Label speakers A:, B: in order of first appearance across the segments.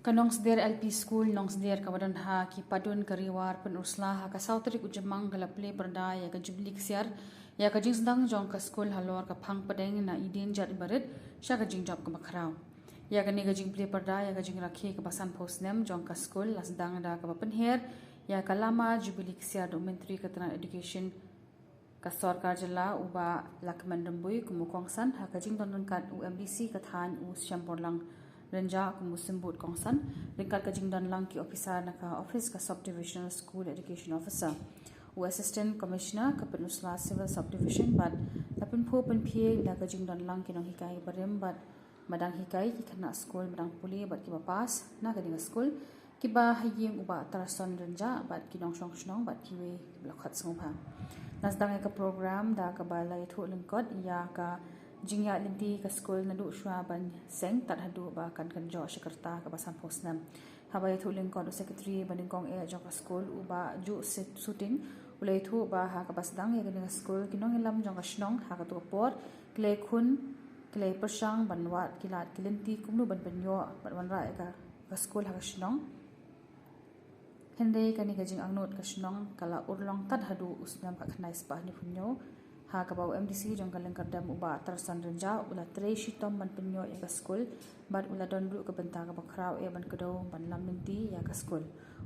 A: Kanongsder LP School Nongsder kawadan ha ki padun kariwar penusla ha ka sautrik ujemang galaple berda ya ka jublik siar ya ka jingsdang jong ka school halor ka phang padeng na idin jat barit sha ka jingjap ka makrau ya ka ni ka jingple berda ya ka jing rakhi ka pasan posnem jong ka school lasdang da ka penher ya ka lama jublik siar do menteri katran education ka sarkar jala uba lakmandambui kumukongsan ha ka jingdon kat UMDC ka than u syamporlang Renja kumusimbut kongsan ringkat ka jingdan lang ki officer naka office ka subdivisional school education officer u assistant commissioner ka penusla civil subdivision but lapin pho pen phie la ka jingdan lang ki nong hikai barem but madang hikai ki khana school madang puli but ki papas na ka dinga school ki ba hayim uba tarason renja but ki nong shong shnong but ki we blokhat sngpa nasdang ka program da ka balai thu lengkot ya ka jingya linti ka school na du shwa ban seng tat hadu ba kan jo shikarta ka basan posnam habai thuling kon secretary baningkong e jo ka school uba ju shooting ulai thu ba ha ka basdang e ga school kinong lam jong ka shnong ha ka to por klei khun klei persang banwat kilat kilinti kumnu ban banyo ban ra ka school ha ka shnong hende kani ka jing angnot ka shnong kala urlong tat hadu usnam ka khnai spa ni phunyo ha ka bau MDC jong kaleng kardam uba tarsan renja ula trei shitom ban penyo ya ka school bat ula don ru ka benta ka bakrau e ban kedo ban laminti ya ka school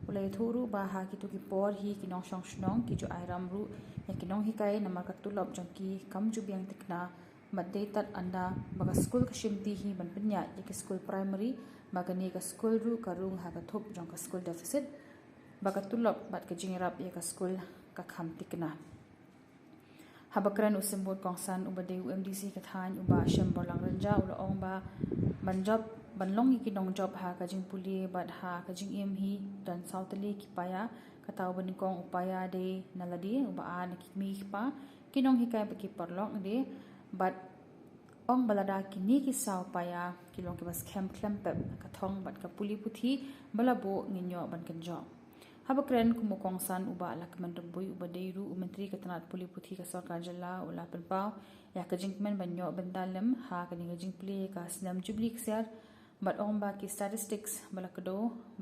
A: ula thuru ba ha ki tu ki por hi ki nong shong shnong ki ju airam ru ya ki nong hikai namar ka tulop jong ki kam ju biang tikna madde tat anda ba school ka shimti hi ban penya ya ki school primary magani ka school ru ka rung ha ka thop jong ka school deficit ba ka tulop bat ka jingrap ya ka school ka kham tikna habakran usimbot kongsan ubade UMDC kathan uba shamborlang renja ula ong ba banjob banlong ki nong job ha ka jing puli bat ha ka jing em hi dan sautali ki paya kataw banikong upaya de naladi uba an ki mi pa kinong hikai pa ki parlong de bat ong balada ki ni ki saw paya kilong ki bas camp klempep kathong bat ka puli puthi balabo nginyo ban kan job habakren kumukongsan uba lakmandambui uba deiru menteri katanat puli puthi ka sarkar jala ula penpau ya ka jingmen banyo bandalem ha ka ninga jingpli ka snam jublik siar bat ong ba ki statistics balakdo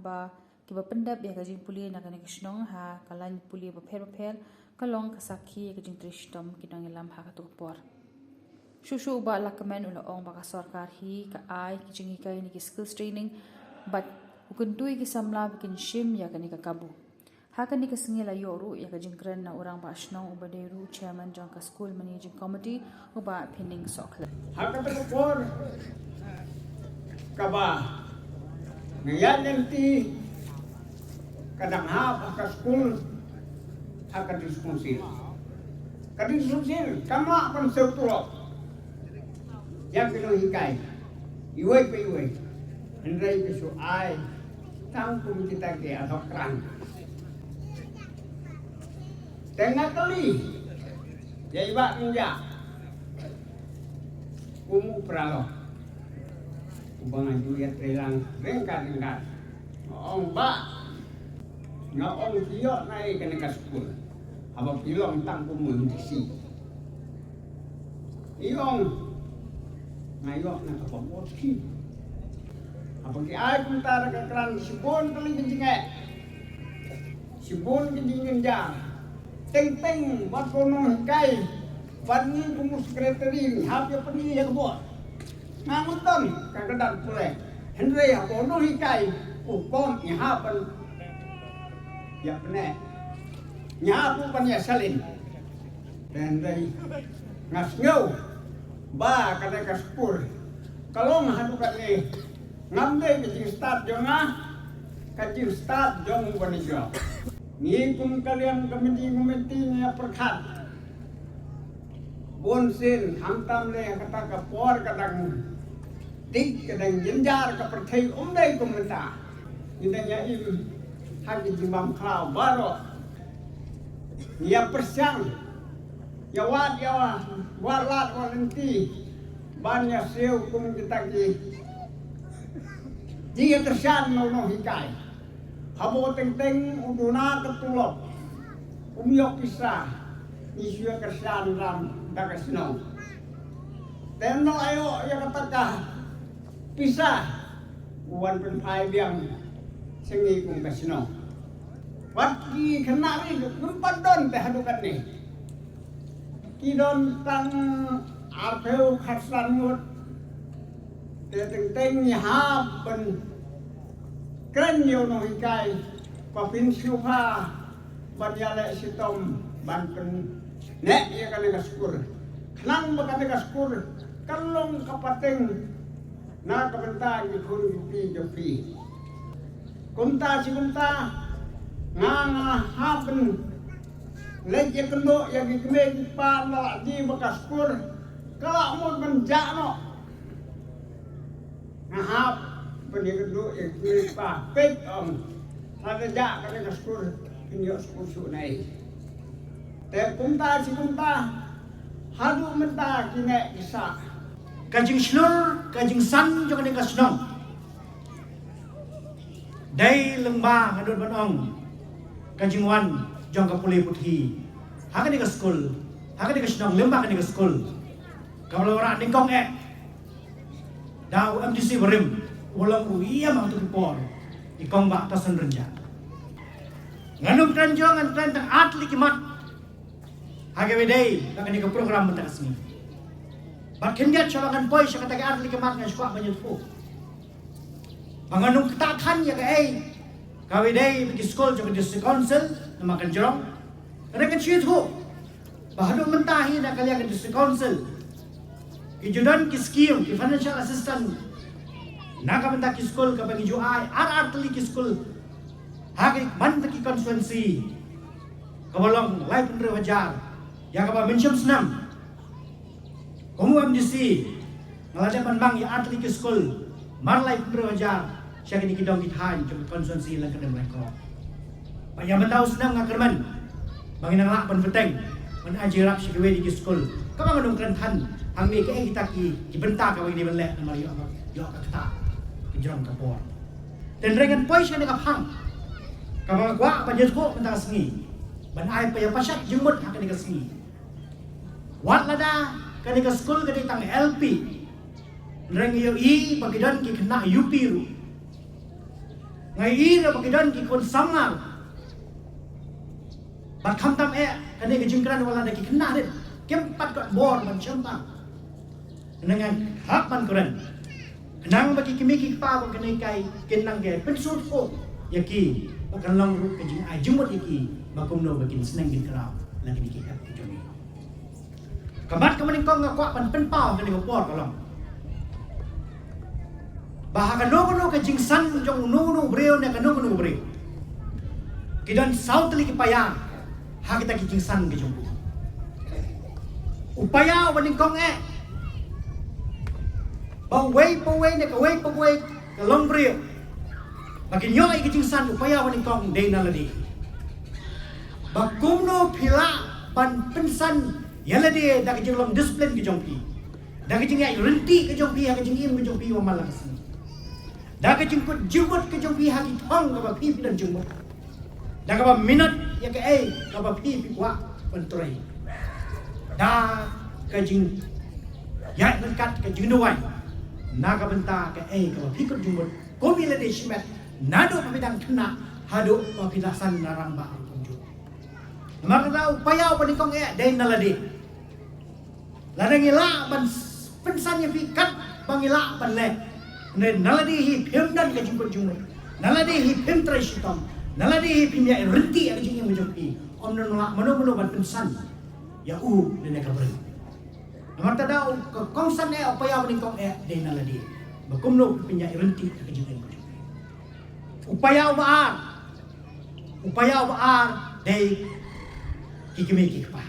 A: ba ki ba pendap ya ka jingpuli na ka nishnong ha kalan puli ba pher kalong ka sakhi ka jingtrishtom kinang lam ha ka tupor shushu uba lakmen ula ong ba ka sarkar hi ka ai ki jingi kai ni ki skills training but ukentui ki samla bikin shim ya kani ka kabu hakani ka singila yoru ya ka jingkran na orang ba ashnong ubaderu chairman jong ka school managing committee uba pinning sokla
B: hakata ko por kaba ngayan nanti kadang ha ka school akan diskonsil kama akan seuturo yang kena hikai iwai pe iwai hendrai ke so ai tang pun kita ke atau kerang tengah kali ya iba minja umu pralo ubangan juliat relang rengkat ong ba nga ong tiyo nai kena ka school aba pilong tang kumun disi iong ngayo na kapapoti apagi ay puntara ka kran sibon kali kencingnya sibon kencingin jang teng buat kono hikai wani kumu sekretari hapya peni ya kebot ngangutan kagedan pule hendre ya kono hikai ukon nyahapan ya pene nyahapu pan ya salin hendre ngasngau ba kada kaspur kalau ngahadu kali ngamde kajing start jong banijo ni kum kalian komiti nya perkhat bonsin hamtam le kata ka por kadang tik kadang jenjar ka perthai umdai komenta indanya im hagi jimbam klau baro ya persyang ya walat nanti banyak seu kum kita ki dia tersan no hikai habo teng uduna ketulop umyok kisah isya kersan ram dagasno tenno ayo ya kataka pisah วันเป็นพายเบียงเสงีกุมกัสโนวัดกีขนาดนี้นุ่มปัดดอนแต่หาดูกันนี่กีดอนตั้งอาเพลขัดสันงดแต่ตึงเต็งหาเป็นเกรนโยนหิกายปะพินชิวพาบัญญาเลสิตอมบันเป็นเนะยกันกับสกุลขนังบักันกับสกุลกันลงกับปะเต็งนากับเป็นตาอีกคนอยู่ปีจะปีกุมตาsiกุมตางาหาเป็นเล็กยังกันโดยังกิเมกิปาละจีบักสกุลkalau mau menjakno ngahap pendidikan yang kita pek ada jak kan sekolah pinjau sekolah nai te kumta si kumta hadu menta kine isa
C: kajing snur kajing san jong ni kasnong dai lengba ngadut banong kajing wan jong ka puli puthi hakan ni ka skul hakan ni kasnong lembah kan ni ka skul kalau orang ningkong dah MDC berim ulang uia mang tu por ikong ba tasan renja nganum kanjong ngan tentang atli kimat hage wedai akan ni program mentak sini bat kendia chawangan poi syakata ke atli kimat ngan squat banyak fu manganum ketakan ya ke ka wedai pergi sekolah juga di council nama kanjong ada kan syit hu bahadu mentahi nak kalian di council Ijudan ki scheme ki financial assistant naga benda ki school ka bagi juai ar teli ki school hagi man ki constituency kabalong lai pendre wajar ya ka ba mention senam komu MDC ngalade panbang ya ar teli ki school mar lai pendre wajar syaki ni kidong kithan jom constituency lang kadang mereka pa ya mentau senam ngakerman bangin nang lak pan peteng man ajirap syaki we di school ka bang nong kan than hang ni ke kita ki bentak ka ni benlek na mari yo ka kata kejrong ka por ten rengan poi syane ka phang ka ba gwa pa jesko bentak sengi ban ai pa ya pasat jemut hak ni ka sengi wat lada ka ni ka school ka ni tang LP reng yo i pagidan ki kena UP ru ngai i ra pagidan ki kon sangal bat kham tam ka ni ka jingkran wala da ki kena den kempat ka bor man chempang dengan hak man keren nang bagi kimi ki pa bang kenai kai kenang ge pensut ko yaki akan long ru ke jing ai jumut iki bakum no bakin senang gin kerau lagi dikit hap ki jomi kamat kamaning kong ngakwa pan penpau ke ni por kolong bahakan no ke jing san jong no breu ne ka no breu kidan south li ki paya ha kita ki jing san ke jong upaya waning kong Paway na kaway kalong brio. Makin yo ay kijing san upaya waning kong day na ladi. Bakumno pila ban pensan yaladi da kijing long discipline kijong pi. Da kijing ay renti kijong pi ha kijing im kijong pi wa malakas. Da kijing ko jumot kijong pi ha kitong ka ba pi dan jumot. Da ka ba minute ya ka ay ka ba pi kwa pentray. Da kijing ya nangkat kijing nuway. Naga benta ke ka pikir jumut komi le desimet nado pamidang kena hado papidasan narang ba ang kunju magda upaya panikong day naladi ladang ila ban pensan yang pikat bangila panle ne naladi hi phimdan ke jumut naladi hi phimtrai sitom naladi hi phimya renti ke jingin mujumpi omno mano ban pensan ya ne ka beri Mata daw kongsan upaya meningkong day naladi. Bakumno pinya irenti kejengin. Upaya baar day kikimiki pa.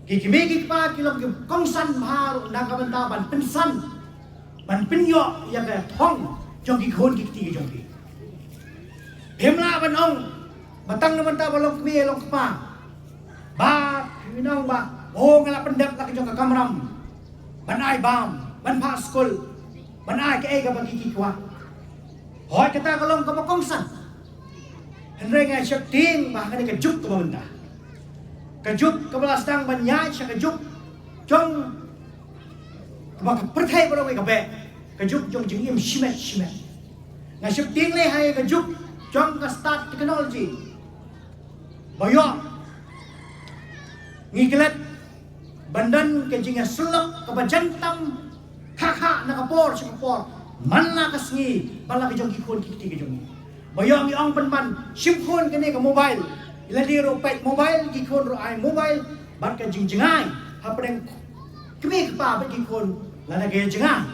C: Kikimiki pa kilong kongsan bahar nagabanta ban pensan ban penyo ya ka thong jong kikhon kikti jong ki. Hemla ban ong batang naman ta balong kmi long pa. Ba minang ba ngala pendap laki jong ka kamram banai bam ban pa school banai ke ga bagi kitwa hoy kata kalong ka pakongsan henre nga syakting ba ka ni ka juk ka banda ka juk ka balas tang banyay siya ka juk jong ka ba ka perthai ba ka be kajuk jong jing im shimet shimet ngasip ting le hai kajuk jong ka start technology boyo ngiklet bandan ke jinga sulak ke bajantam kakak nakapor sikapor manla kasngi bala ke jong kikon kiti ke jong boyo ngi ong pan simphone kene ke mobile iladi ro pet mobile kikon ro ai mobile bat ka jingai hapeng kemi pa ba kikon lana ke jingai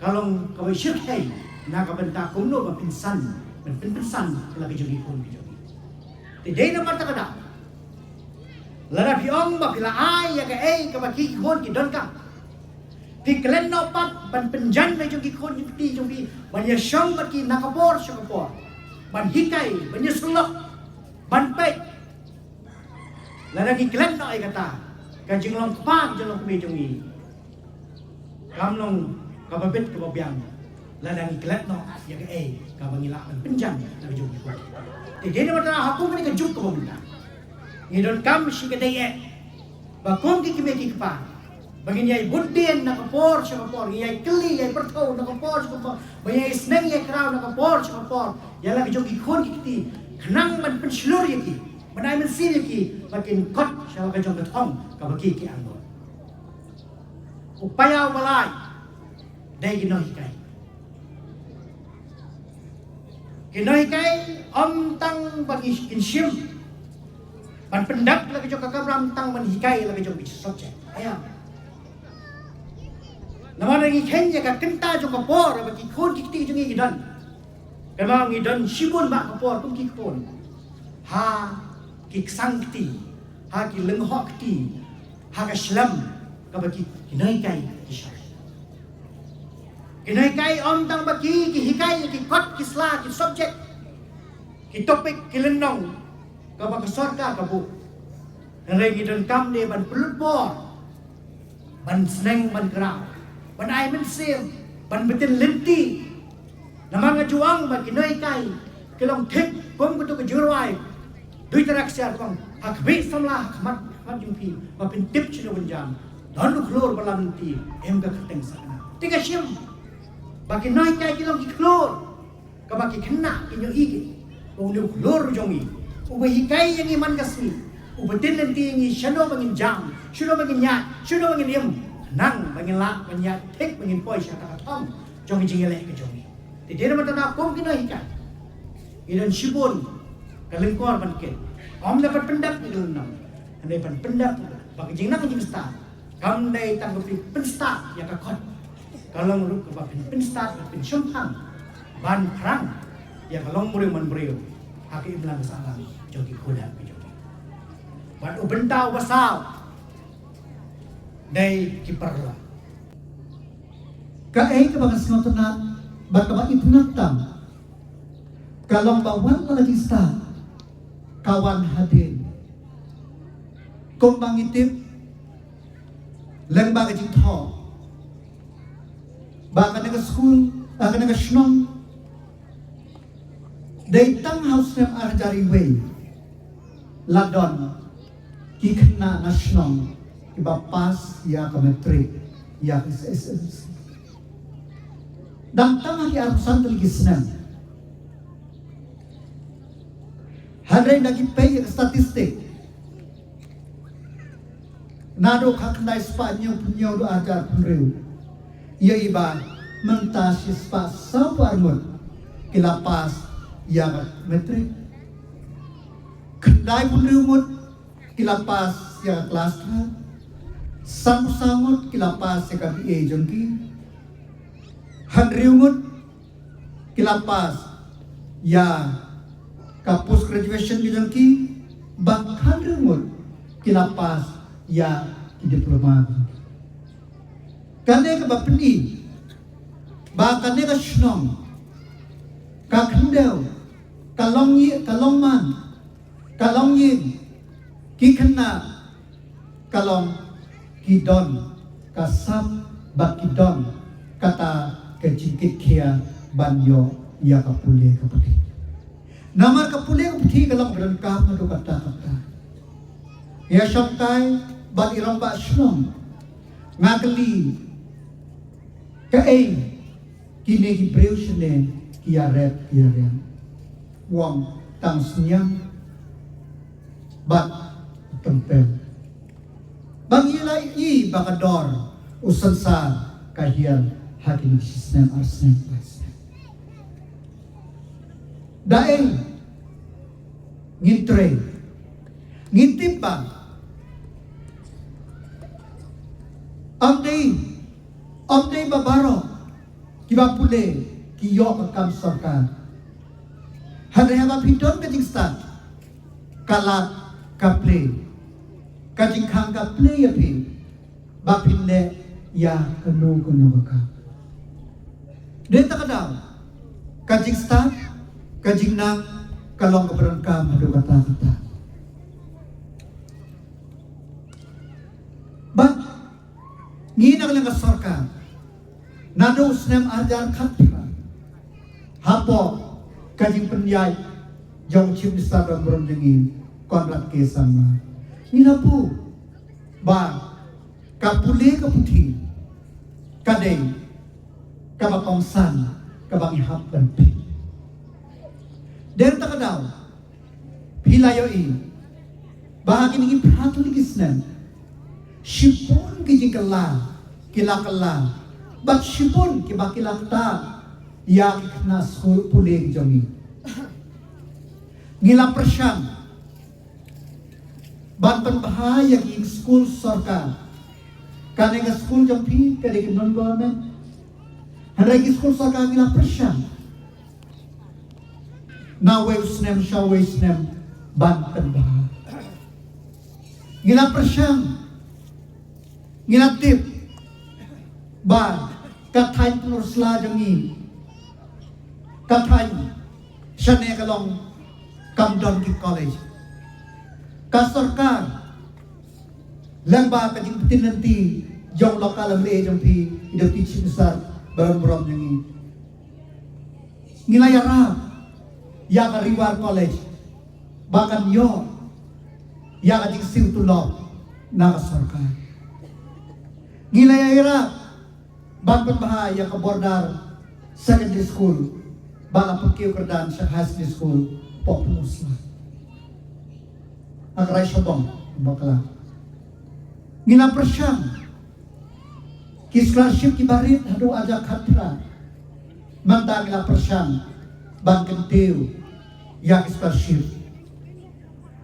C: kalong ka shirkai na ka benta kumno ba pinsan pinsan lagi jong kikon ke jong ti dei na marta kada lana piong ba pila ai ya ka ka ba kikon ki don ka pi klen no pat ban penjan na jong kikon ti jong bi ban ya shong ba ki nakapor sikapor ban hikai ban ya sulok ban pet lana ki klen no ai kata ka jinglong pa jinglong kemi jong i kamlong ka babet ka babyang lana ki klen no ya ka ba ngila ban penjan na jong kikon ti dei na marta hakum ni ka juk ka ba ngidon kam si kadaya bakom ki kimeki pa bagin yai buddin na kapor sa kapor yai kli yai pertau na kapor sa kapor bagin sneng yai kraw na kapor sa kapor yala ki jogi khon ki ti khnang man penslur yaki manai man sin yaki bakin kot sa ka jong thong ka bagi ki anggon upaya walai dai gino hikai gino hikai om tang bagi kinsim ban pendak lagi jong kakam tang man hikai lagi jong bici subject ayam nama lagi kenya ka kenta jong kapor bagi khon kiti jong idan kamang idan sibun ba kapor tum ki kapor ha ki sangti ha ki lenghok ti ha ka slam ka bagi kinai kai kisah kinai kai om tang bagi ki hikai ki kot ki sla ki subject ki topik ki lenong kabak sorga kabu regi dan kam de ban pelut bor ban seneng ban gerang ban ai men sim ban betin lenti namanga juang ba kinoi kai kelong thik kom ko to ke jurwai dui tarak sia bang hakbe samla khamat jumpi ba pin tip chino banjam dan lu klor balam ti em ga khateng sana tiga sim ba kinoi kai kelong ki klor ka ba ki khenna kinyo igi o lu klor jongi ubahikai yang iman kasmi ubatin nanti yang shano bangin jam shano bangin nyat shano bangin yem nang bangin la bangin nyat tek bangin poi syata katom jongi jingele ke jongi tidak ada mata kom kina hikai idan shibun kalengkor banket om dapat pendak itu nang andai pan pendak bagi jingna ke jingsta kam dai tanggapi pensta ya ka khot kalong ru ke bapin pensta bapin syumpang ban perang ya kalong muri man brio hakim lang salam jogi kuda jogi ban ubentau basal dai kiperla
D: ka ay ka bagas ngotonat ba ka ba itnatam kalong bawan lagi sta kawan hadin kung bangitip lang ba ka jingtho ba ka naga school ka naga shnong Day tang house nem arjari way ladon kikna nasyong iba pas ya ka metrik ya ka SSLC dan tang hari arusan tuligisnem hadray nagi pay statistik nado kakna Espanya punyo do ajar punreu ia iba mentas spa saparmut kilapas yang metrik kendai pun rumut kilapas yang kelas sangut kilapas yang KPA jengki handriumut kilapas ya kapus graduation jengki bahkan rumut kilapas ya diploma kane ka bapni bahkan ka shnong ka khendel kalongman kalongyin kikena kalong kidon kasap bakidon kata kejingkit kia banyo ya kapule kapati namar kapule kapati kalong berengkap na kata ya syamtai ban irong ba shlong ngakli kae kini Hebreu sene kiaret kiaren wong tang senyam bat tempel bang ilai i bakador usansa kahian hakim sistem arsene daeng ngintre ngintip ba amdei babaro kiba pule kiyo kakam sarkar hadre haba pidon kajing stat kalat kaple kajing khang kaple ya pi bapinne ya kanu baka deta kadang kajing stat kajing nang kalong keberangkam hadu kata Bang, ngina lang ka sarkar. Nado snem ajar khatra. Hapo kajing penyai jong chim Instagram berondengin konrat ke sama. Ngina pu ba kapule kaputi kadeng kabakongsan kabang ihap dan pi. Der takadaw pilayoi bahagi ni perhatu ni kisnen. Shipun kijikala kilakala bat shipun kibakilakta yak nas puling jongi ngila persyam banten bahaya king school sarkar kanega school jampi kanega non government hanragi school sarkar ngila persyam na wesnem shawesnem banten bahaya ngila persyam nginatip ba kathay penursla jangi kathay syane kalong kamdon ki college ka sarkar lamba kajing putin nanti jong lokal amle jampi idoti chimisar barom jangi ngilayara ya ka riwar college bahkan yo ya kajing simtulok na sarkar Gilayara bangkot bahaya ke bordar secondary school bala pekiu kerdan sa high school populusla agray syabong bakla ngina persyam ki scholarship ki barit hadu aja khatra manta ngila persyam bangken tiu ya ki scholarship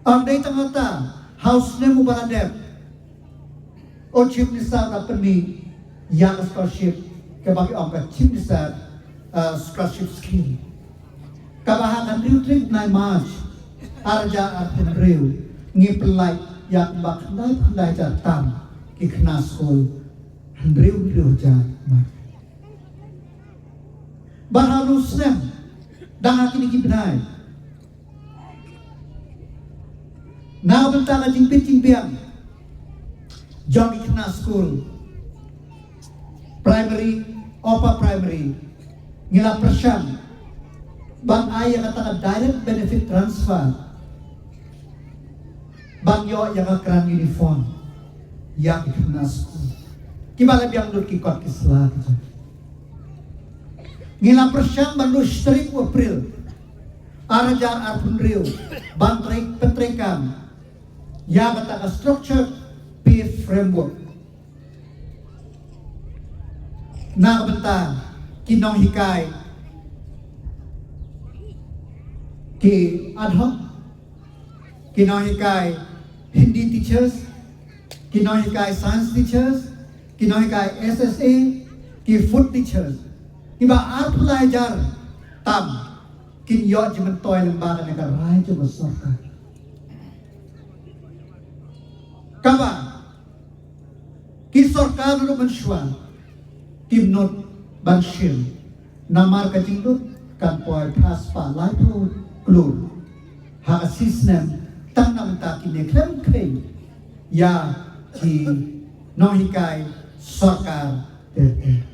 D: andai tangata house nemu baladep o chief minister na peni yang scholarship kebagi angka chief minister scholarship scheme kabahan riu trip nai march arja arpun riu ngipelai yang bakandai jatam kikna school riu jat bahalus nem dang akini kibnai na bentang jing piang Jong Ikna School Primary Upper Primary ngila persyam bang ayah kata direct benefit transfer bang yo yang akran uniform yang Ikna School kibala biang dur kikot kislah ngila persyam bang lu strik April arajar arpun riu bang pentrekam yang kata structure framework na benta kinong hikai ki ad hoc kinong hikai Hindi teachers kinong hikai science teachers kinong hikai SSA ki food teachers iba arpulai jar tam kin yo jimen toy lembaga negara rai coba sarkar kaba ki sarkar lu mensyua timnot banshir namar kajingdut kan poy paspa laipu klur ha sistem tang namta ki neklem kay ya ki nohikai sarkar tete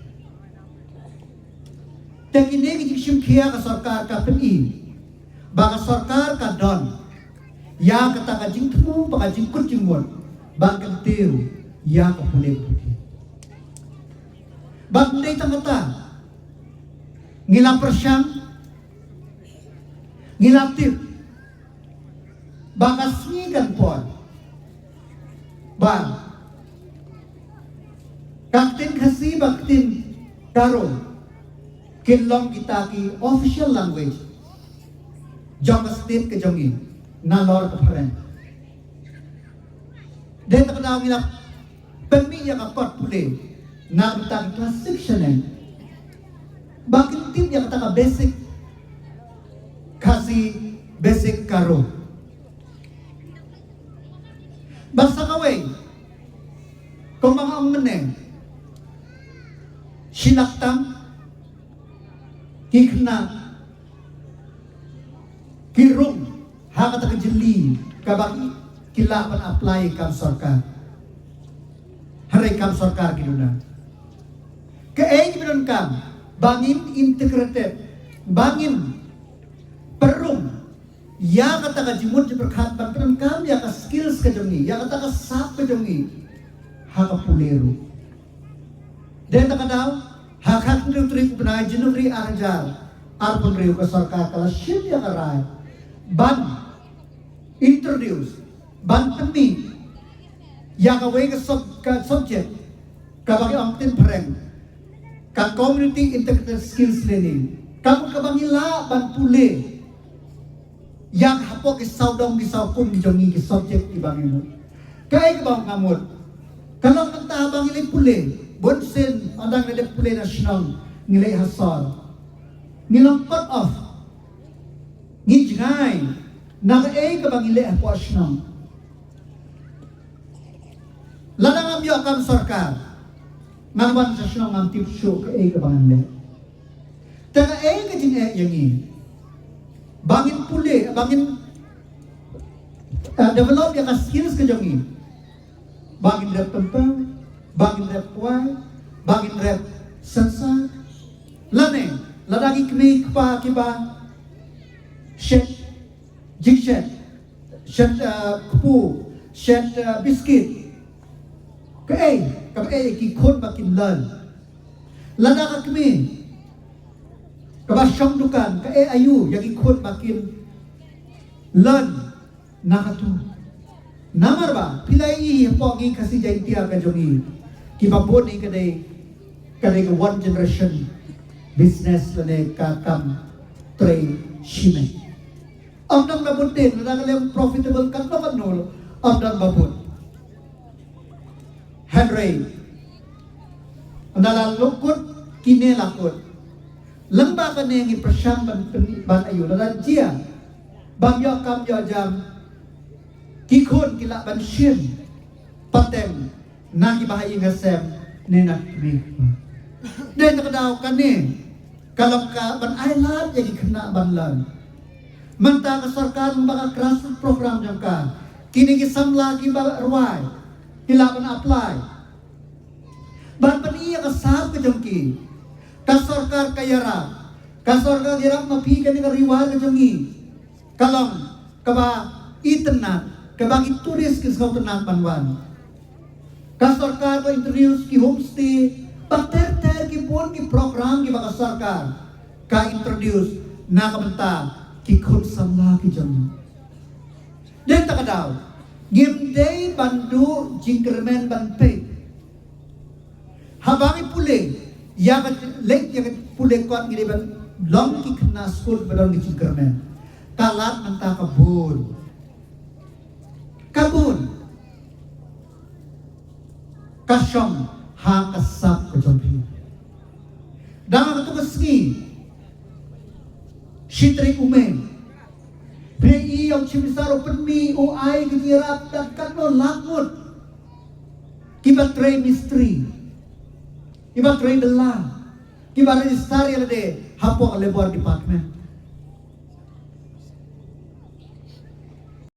D: tekine ki jiksim kia ka sarkar ka peni baka sarkar ka don ya kata kajing temu pakajing kujingwon bangkan tiu ya ka pulih putih bandai tamata ngila persyang, ngila tip, bakas ngigan pon, bang, kaktin kasi baktin karo, kinlong kita ki official language, jong state ke jongi, nalor ke peren. Dan tak tahu ngila pemilih kakot pule, na kita klasik siya bakit tim yang kata basic kasih basic karo basta kaway kung mga ang meneng sinaktam kikna kirong hakata kajili kabaki kilapan apply kam sarkar haray kam sarkar kinuna kaay kibinon kam bangin integrated, bangin perum, ya kata ka jimut berkat bangkiran kami ya ka skills ka jongi, ya kata ka sap ka jongi, haka pulero. Dan tak daw, haka turi kupna jinuri arjar, arpun riu ka sarkar kala ship ya karay, ban introduce, ban temi, ya ka way ka subject, kabagi angtin pereng. Ka community integrated skills training kamu kabangila ban pule yang hapo ki saudong ki saupun jongi ki subject di bangimo kay kabang ngamot kalau kanta bangila pule bonsen andang na pule national ngilay hasar nilang part of ngijngay naka kabangila hapo asnang lanang amyo akam sarkar ngangwan sa siyang ang tip show ka kabangan le. Taga ka din yang ini. Bangin puli, bangin develop yang skills ka jangi. Bangin rep tempang, bangin rep kuai, bangin rep sansa. Lane, ladagi kmi kpa kiba shet, jigshet, shet kupu, shet biscuit. Kapay kikon makin lan. Lada ka kami. Kabasyang dukan, ayu, yang ikon makin lan. Nakatu. Namar ba? Pilay ihipongi kasi jay tiya ka jongi. Kibabon ni kadai one generation business lane kakam trade shime. Ang nang nabutin, nakalang profitable kakam nol, ang nang babon. Henry Andalan lukut kini lakut lembah kene ngi persyam ban ayu dalan jia bang yo kam yo jam kikun kila ban shin patem nagi bahai ngasem nenak mi den kadau kane kalau ka ban ailat jadi kena ban lan menta ka sarkar mbaga keras program jangka kini kisam lagi ba ruai hilapan apply ban paniya kasar ke jongki kasarkar kayara kasarkar dirap mapi kan nga riwar ke jongi kalong kaba itenat kabagi turis ke sa tenat banwan kasarkar ko introduce ki homestay pater ki pon ki program ki bakasarkar ka introduce na kamenta ki konsam la ki jongi den takadaw gimday bandu jingkermen banpay habangi pule yagat lek yagat pule kuat gini ban long ki kena school badon ki jingkermen kalat menta kabun kasyong ha kasap kejompi dama katugas ski shitri umen Prei yang cimisaro penmi o ay gitirap dan kano lakmut kibat tray mistri kibat tray belang kibat registrar yang ada hapo labor department